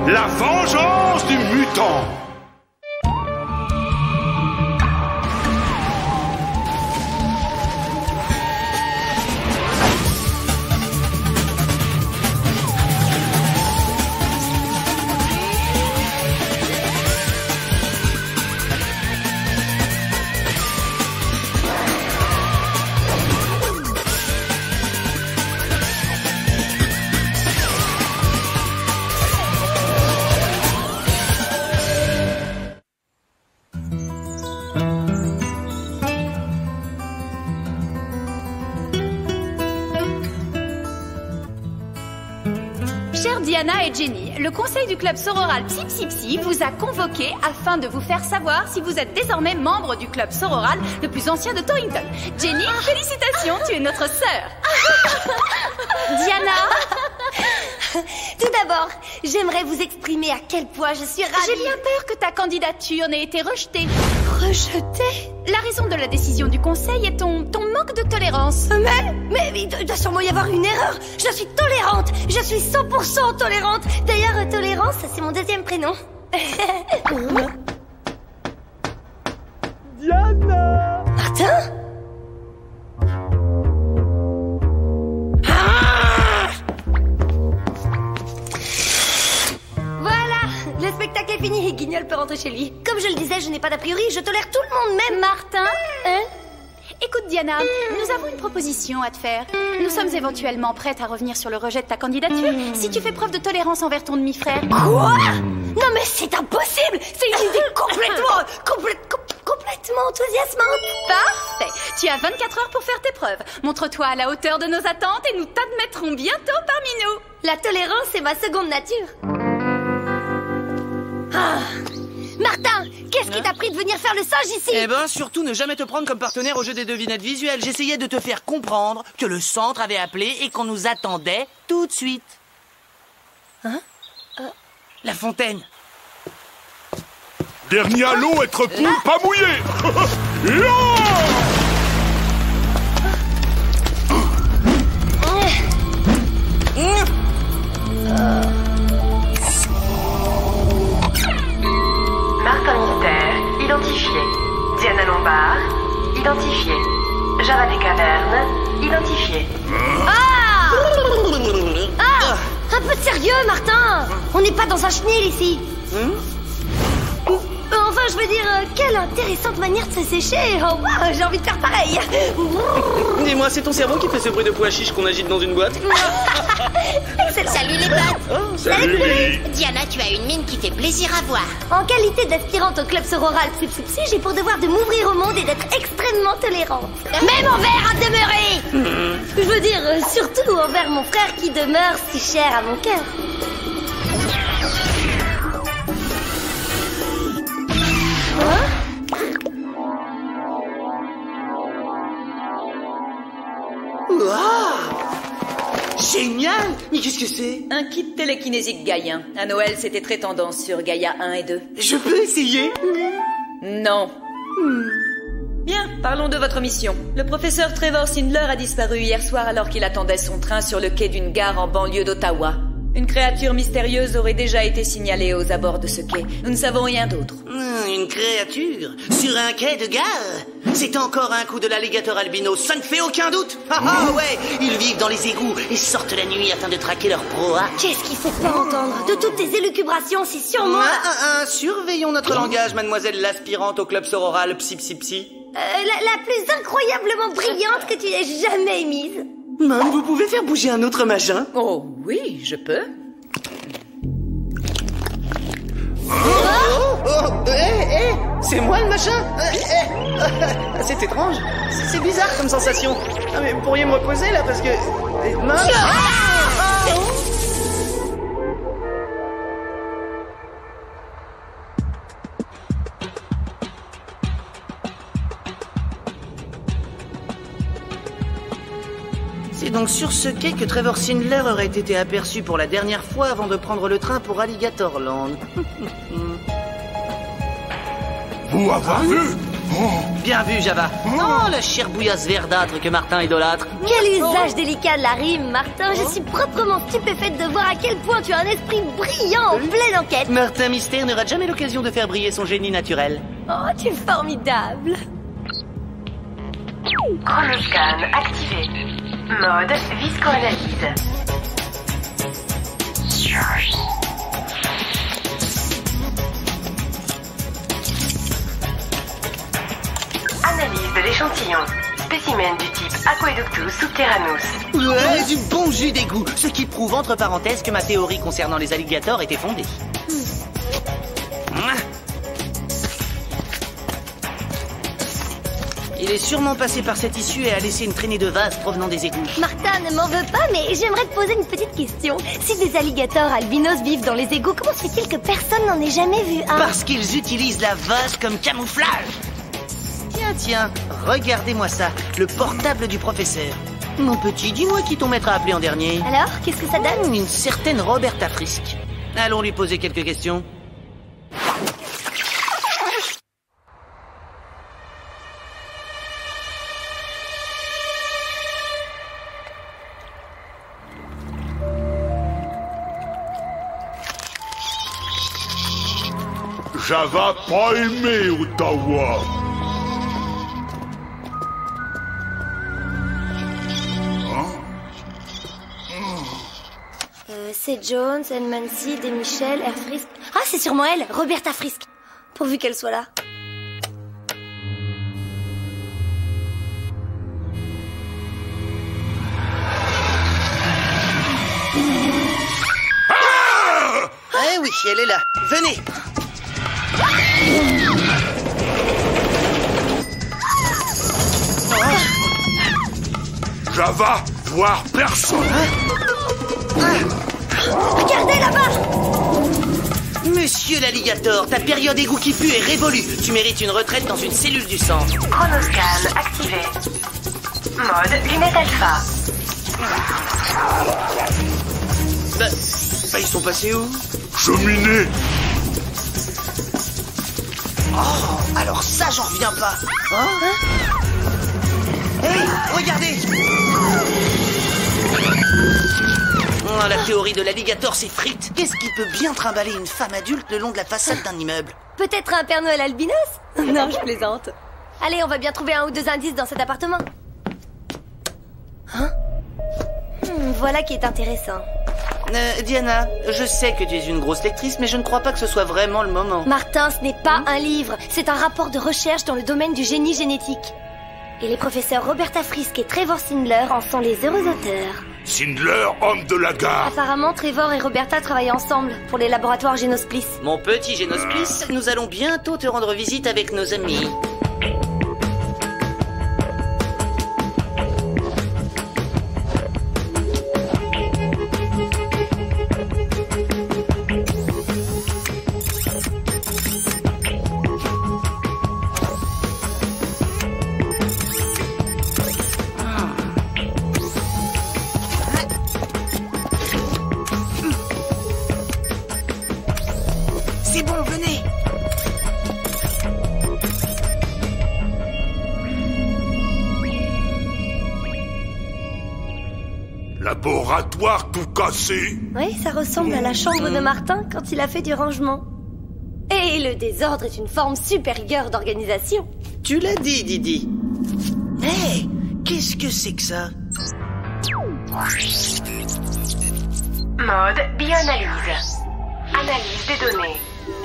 La vengeance du mutant. Chère Diana et Jenny, le conseil du club sororal Psy Psy Psy vous a convoqué afin de vous faire savoir si vous êtes désormais membre du club sororal le plus ancien de Torrington. Jenny, félicitations, tu es notre sœur. Diana, tout d'abord, j'aimerais vous exprimer à quel point je suis ravie. j'ai bien peur que ta candidature n'ait été rejetée. Rejetée? La raison de la décision du conseil est ton manque de tolérance. Mais il doit sûrement y avoir une erreur. Je suis tolérante. Je suis 100% tolérante. D'ailleurs, Tolérance, c'est mon deuxième prénom. Diana! Martin? Voilà, le spectacle est fini et Guignol peut rentrer chez lui. Comme je le disais, je n'ai pas d'a priori, je tolère tout le monde, même Martin, Hein? écoute Diana, nous avons une proposition à te faire. Nous sommes éventuellement prêtes à revenir sur le rejet de ta candidature si tu fais preuve de tolérance envers ton demi-frère. Quoi? Non mais c'est impossible. C'est une idée complètement enthousiasmante. Parfait. Tu as 24 heures pour faire tes preuves. Montre-toi à la hauteur de nos attentes et nous t'admettrons bientôt parmi nous. La tolérance est ma seconde nature. Ah. Martin, qu'est-ce qui t'a pris de venir faire le singe ici? Eh ben, surtout ne jamais te prendre comme partenaire au jeu des devinettes visuelles. J'essayais de te faire comprendre que le centre avait appelé et qu'on nous attendait tout de suite. Hein? La fontaine. Dernier à l'eau, être poule pas mouillé. Martin Mystère, identifié. Diana Lombard, identifié. Java des Cavernes, identifié. Ah! Un peu de sérieux, Martin. On n'est pas dans un chenil ici. Enfin, je veux dire, quelle intéressante manière de se sécher. Oh, wow, j'ai envie de faire pareil. Dis-moi, c'est ton cerveau qui fait ce bruit de pois chiche qu'on agite dans une boîte? Excellent. Salut les potes. Oh, Salut, Poulet. Diana, tu as une mine qui fait plaisir à voir. En qualité d'aspirante au club sororal Psy Psy Psy, j'ai pour devoir de m'ouvrir au monde et d'être extrêmement tolérante. Même envers un demeuré. Je veux dire, surtout envers mon frère qui demeure si cher à mon cœur. Génial! Mais qu'est-ce que c'est? Un kit télékinésique gaïen. À Noël, c'était très tendance sur Gaïa 1 et 2. Je peux essayer? Non. Bien, parlons de votre mission. Le professeur Trevor Sindler a disparu hier soir alors qu'il attendait son train sur le quai d'une gare en banlieue d'Ottawa. Une créature mystérieuse aurait déjà été signalée aux abords de ce quai. Nous ne savons rien d'autre. Une créature? Sur un quai de gare? C'est encore un coup de l'alligator albino, ça ne fait aucun doute! Ah ouais! Ils vivent dans les égouts et sortent la nuit afin de traquer leur proie. Qu'est-ce qu'il faut pas entendre? De toutes tes élucubrations, c'est sur moi. Surveillons notre langage, mademoiselle l'aspirante au club sororal Psy Psy Psy. La plus incroyablement brillante que tu aies jamais émise. Mom, vous pouvez faire bouger un autre machin? Oh oui, je peux. C'est moi le machin? C'est étrange. C'est bizarre comme sensation. Ah, mais vous pourriez me reposer là parce que... Mom? C'est donc sur ce quai que Trevor Sindler aurait été aperçu pour la dernière fois avant de prendre le train pour Alligatorland. Vous avez vu? Bien vu, Java. Oh, la chère bouillasse verdâtre que Martin idolâtre. Quel usage délicat de la rime, Martin. Je suis proprement stupéfaite de voir à quel point tu as un esprit brillant en pleine enquête. Martin Mystère ne rate jamais l'occasion de faire briller son génie naturel. Oh, tu es formidable. Chronoscan activé. Mode viscoanalyse. Analyse de l'échantillon. Spécimen du type Aqueductus subterranus. Ouais, du bon jus d'égout. Ce qui prouve entre parenthèses que ma théorie concernant les alligators était fondée. Il est sûrement passé par cette issue et a laissé une traînée de vase provenant des égouts. Martin, ne m'en veux pas, mais j'aimerais te poser une petite question. Si des alligators albinos vivent dans les égouts, comment se fait-il que personne n'en ait jamais vu un? Parce qu'ils utilisent la vase comme camouflage. Tiens, regardez-moi ça, le portable du professeur. Mon petit, dis-moi qui ton maître a appelé en dernier. Alors, qu'est-ce que ça donne? Une certaine Roberta Frisk. Allons lui poser quelques questions. Java pas aimé Ottawa. C'est Jones, Edmund Seed et Michel, R. Frisk. Ah, c'est sûrement elle, Roberta Frisk. Pourvu qu'elle soit là. Eh oui, elle est là. Venez. Java, voir personne. Regardez là-bas! Monsieur l'alligator, ta période égout qui pue est révolue. Tu mérites une retraite dans une cellule du sang. Chronoscan activé. Mode lunette alpha. Bah, ils sont passés où? Cheminée. Oh, alors ça, j'en reviens pas. Hey, regardez! Oh, la théorie de l'alligator s'effrite. Qu'est-ce qui peut bien trimballer une femme adulte le long de la façade d'un immeuble? Peut-être un Père Noël albinos? Non, je plaisante. Allez, on va bien trouver un ou deux indices dans cet appartement. Hein? Voilà qui est intéressant. Diana, je sais que tu es une grosse lectrice, mais je ne crois pas que ce soit vraiment le moment. Martin, ce n'est pas un livre, c'est un rapport de recherche dans le domaine du génie génétique. Et les professeurs Roberta Frisk et Trevor Sindler en sont les heureux auteurs. Sindler, homme de la gare. Apparemment, Trevor et Roberta travaillent ensemble pour les laboratoires Génosplis. Mon petit Génosplis, nous allons bientôt te rendre visite avec nos amis. C'est bon, venez. Laboratoire tout cassé. Oui, ça ressemble à la chambre de Martin quand il a fait du rangement. Et le désordre est une forme supérieure d'organisation. Tu l'as dit, Didi. Hé, qu'est-ce que c'est que ça? Mode bioanalyse. Analyse des données.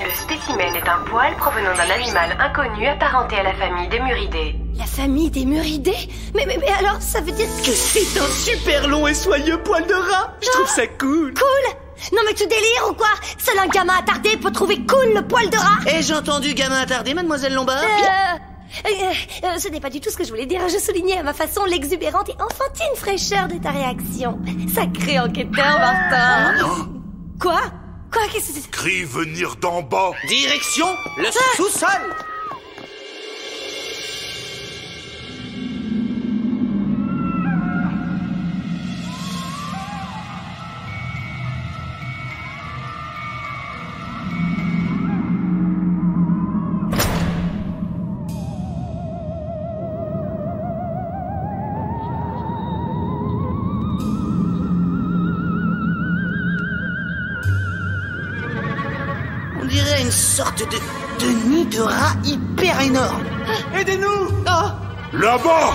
Le spécimen est un poil provenant d'un animal inconnu apparenté à la famille des muridés. La famille des muridés? Mais alors, ça veut dire Que c'est un super long et soyeux poil de rat. Je trouve ça cool. Cool? Non mais tu délires ou quoi? Seul un gamin attardé peut trouver cool le poil de rat? Ai-je entendu gamin attardé, mademoiselle Lombard? Ce n'est pas du tout ce que je voulais dire. Je soulignais à ma façon l'exubérante et enfantine fraîcheur de ta réaction. Sacré enquêteur, Martin. Quoi? Qu'est-ce que c'est? Cri venir d'en bas. Direction le sous-sol. On dirait une sorte de nid de rat hyper énorme. Aidez-nous. Oh, Là-bas.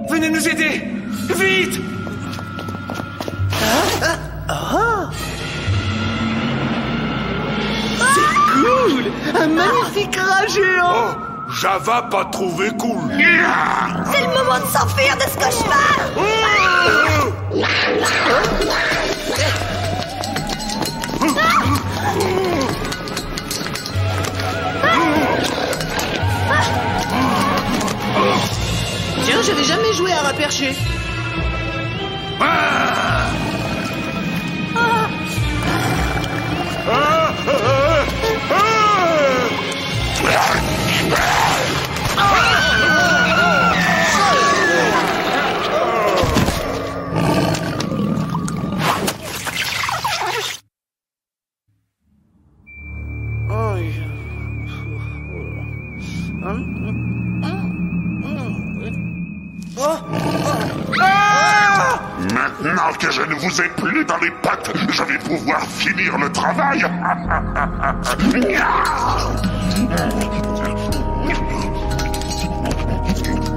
venez nous aider. Vite. C'est cool. Un magnifique rat géant. Oh, Java pas trouvé cool. C'est le moment de s'enfuir de ce cauchemar. Tiens, j'avais jamais joué à rat perché. Maintenant que je ne vous ai plus dans les pattes, je vais pouvoir finir le travail.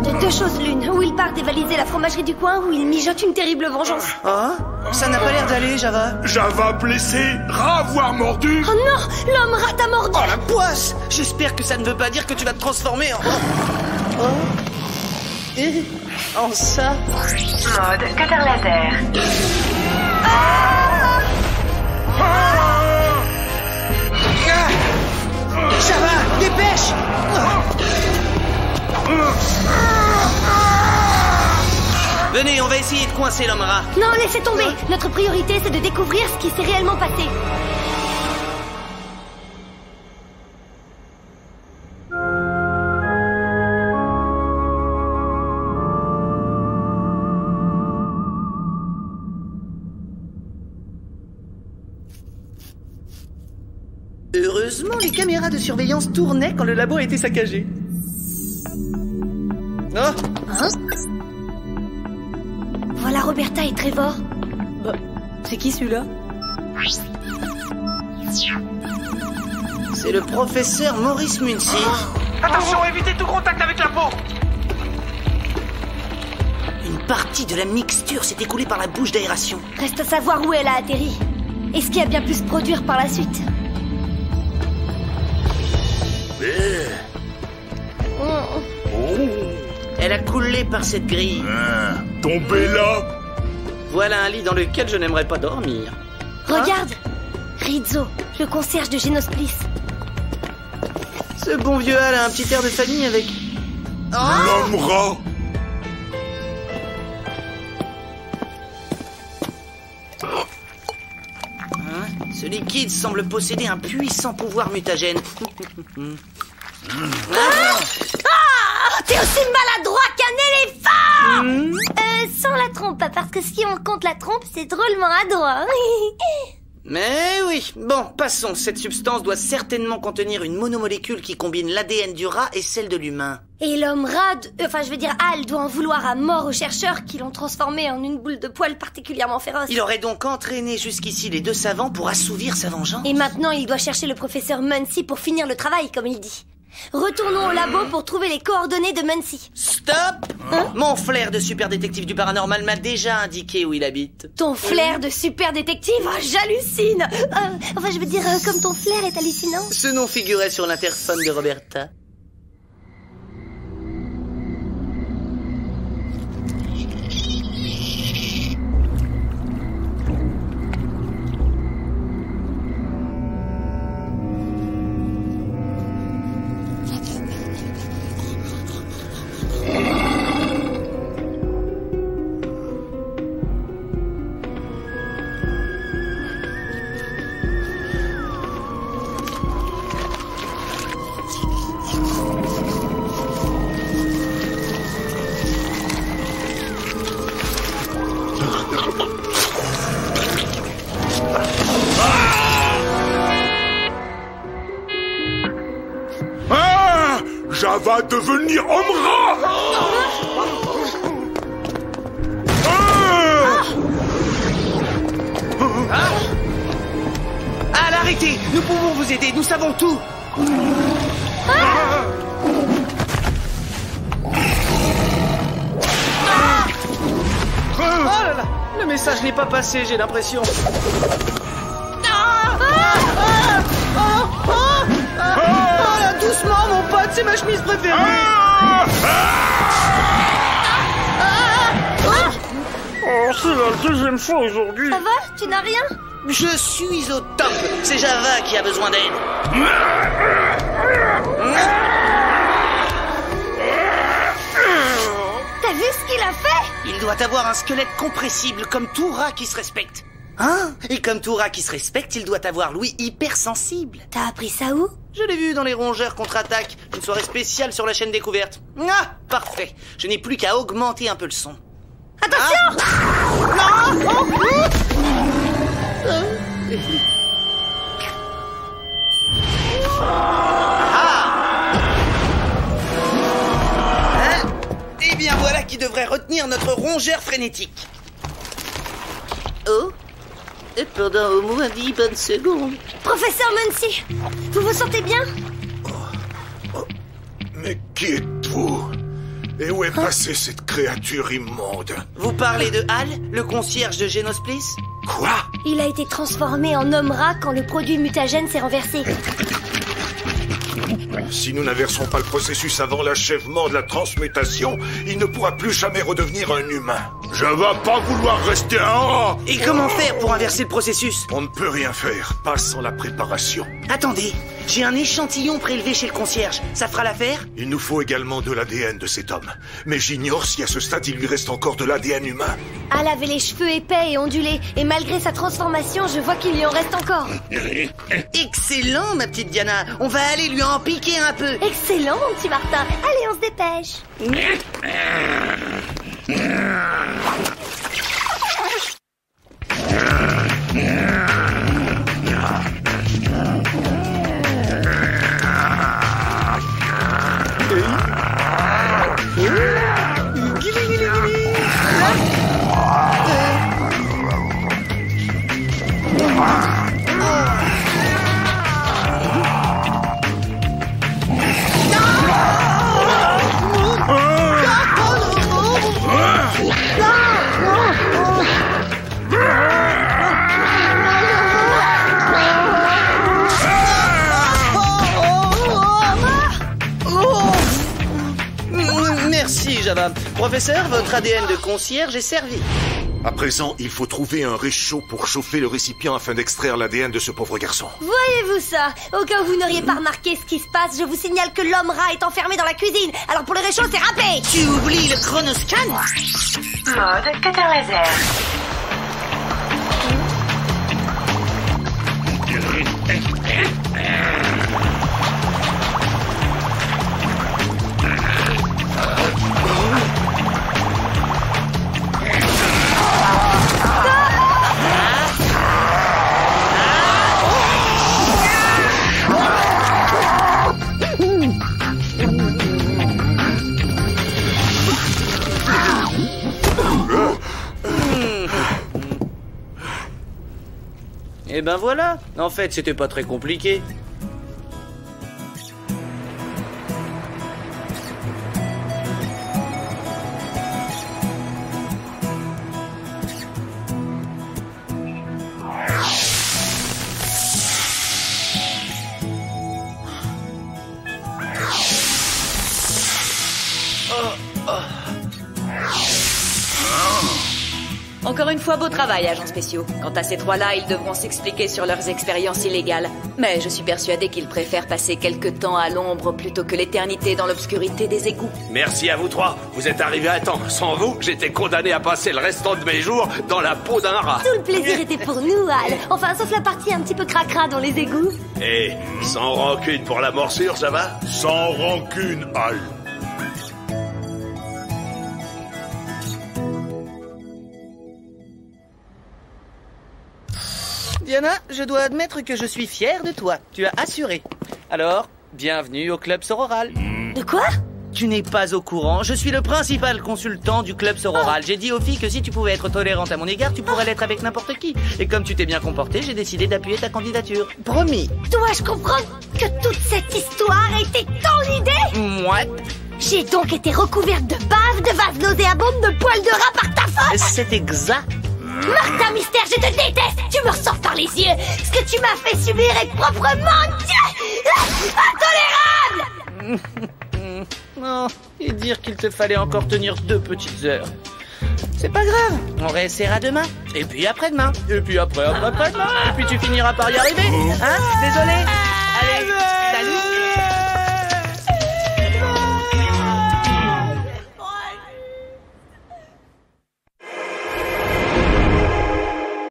De deux choses l'une, ou il part dévaliser la fromagerie du coin, ou il mijote une terrible vengeance. Oh, ça n'a pas l'air d'aller, Java. Java blessé, rat avoir mordu. Oh non, l'homme rat t'a mordu. Oh la poisse. J'espère que ça ne veut pas dire que tu vas te transformer en... En ça. Mode cutter laser. Java, dépêche. Venez, on va essayer de coincer l'homme rat. Non, laissez tomber. Notre priorité, c'est de découvrir ce qui s'est réellement passé. Heureusement, les caméras de surveillance tournaient quand le labo a été saccagé. Oh, Hein? Voilà Roberta et Trevor. C'est qui celui-là? C'est le professeur Maurice Munsir. Attention, évitez tout contact avec la peau. Une partie de la mixture s'est écoulée par la bouche d'aération. Reste à savoir où elle a atterri. Et ce qui a bien pu se produire par la suite. Elle a coulé par cette grille. Tombé là. voilà un lit dans lequel je n'aimerais pas dormir. Regarde, Rizzo, le concierge de Genosplis. Ce bon vieux Hal a un petit air de famille avec... L'homme rat. Ce liquide semble posséder un puissant pouvoir mutagène. T'es aussi maladroit qu'un éléphant. Sans la trompe, parce que si on compte la trompe, c'est drôlement adroit. Mais oui, bon, passons. Cette substance doit certainement contenir une monomolécule qui combine l'ADN du rat et celle de l'humain. Et l'homme rat, Hal doit en vouloir à mort aux chercheurs qui l'ont transformé en une boule de poils particulièrement féroce. Il aurait donc entraîné jusqu'ici les deux savants pour assouvir sa vengeance. Et maintenant, il doit chercher le professeur Muncy pour finir le travail, comme il dit. Retournons au labo pour trouver les coordonnées de Muncie. Stop! Mon flair de super détective du paranormal m'a déjà indiqué où il habite. Ton flair de super détective, j'hallucine. Enfin, je veux dire, comme ton flair est hallucinant. Ce nom figurait sur l'interphone de Roberta. Va devenir homme-rat. À l'arrêter! Nous pouvons vous aider, nous savons tout! Oh là là! Le message n'est pas passé, j'ai l'impression. Doucement, mon pote, c'est ma chemise préférée. Oh, c'est la deuxième fois aujourd'hui. Ça va? Tu n'as rien? Je suis au top! C'est Java qui a besoin d'aide. T'as vu ce qu'il a fait? Il doit avoir un squelette compressible comme tout rat qui se respecte. Hein? Et comme tout rat qui se respecte, il doit avoir l'ouïe hypersensible. T'as appris ça où? Je l'ai vu dans les rongeurs contre-attaque, une soirée spéciale sur la chaîne Découverte. Ah, parfait. Je n'ai plus qu'à augmenter un peu le son. Attention! Eh bien voilà qui devrait retenir notre rongeur frénétique. Oh, et pendant au moins 10 bonnes secondes. Professeur Muncie, vous vous sentez bien? Mais qui êtes-vous? Et où est passée cette créature immonde? Vous parlez de Hal, le concierge de Génosplis? Quoi? Il a été transformé en homme-rat quand le produit mutagène s'est renversé. Si nous n'inversons pas le processus avant l'achèvement de la transmutation, il ne pourra plus jamais redevenir un humain. Je vais pas vouloir rester un rat. Et comment faire pour inverser le processus? On ne peut rien faire, pas sans la préparation. Attendez, j'ai un échantillon prélevé chez le concierge. Ça fera l'affaire? Il nous faut également de l'ADN de cet homme. Mais j'ignore si à ce stade il lui reste encore de l'ADN humain. Al avait les cheveux épais et ondulés, et malgré sa transformation, je vois qu'il y en reste encore. Excellent, ma petite Diana. On va aller lui en piquer un peu. Excellent, mon petit Martin. Allez, on se dépêche. Merci, Java. Professeur, votre ADN de concierge est servi. À présent, il faut trouver un réchaud pour chauffer le récipient afin d'extraire l'ADN de ce pauvre garçon. Voyez-vous ça? Au cas où vous n'auriez pas remarqué ce qui se passe, je vous signale que l'homme-rat est enfermé dans la cuisine. Alors pour le réchaud, c'est râpé. Tu oublies le chronoscan? Mode cutter laser. Et ben voilà. En fait, c'était pas très compliqué. Encore une fois, beau travail, agents spéciaux. Quant à ces trois-là, ils devront s'expliquer sur leurs expériences illégales. Mais je suis persuadée qu'ils préfèrent passer quelque temps à l'ombre plutôt que l'éternité dans l'obscurité des égouts. Merci à vous trois, vous êtes arrivés à temps. Sans vous, j'étais condamné à passer le restant de mes jours dans la peau d'un rat. Tout le plaisir était pour nous, Al. Enfin, sauf la partie un petit peu cracra dans les égouts. Eh, sans rancune pour la morsure, ça va? Sans rancune, Al. Diana, je dois admettre que je suis fier de toi. Tu as assuré. Alors, bienvenue au Club Sororal. De quoi? Tu n'es pas au courant, je suis le principal consultant du Club Sororal. J'ai dit aux filles que si tu pouvais être tolérante à mon égard, tu pourrais l'être avec n'importe qui. Et comme tu t'es bien comporté, j'ai décidé d'appuyer ta candidature. Promis. Dois-je comprendre que toute cette histoire était ton idée? Moi, J'ai donc été recouverte de bave, de vases nauséabondes, de poils de rat par ta faute? c'est exact. Martha Mystère, je te déteste! Tu me ressors par les yeux! Ce que tu m'as fait subir est proprement... intolérable! Non, et dire qu'il te fallait encore tenir 2 petites heures. C'est pas grave, on réessayera demain. Et puis après-demain. Et puis après-demain. Et puis tu finiras par y arriver. Hein? Désolé. Allez,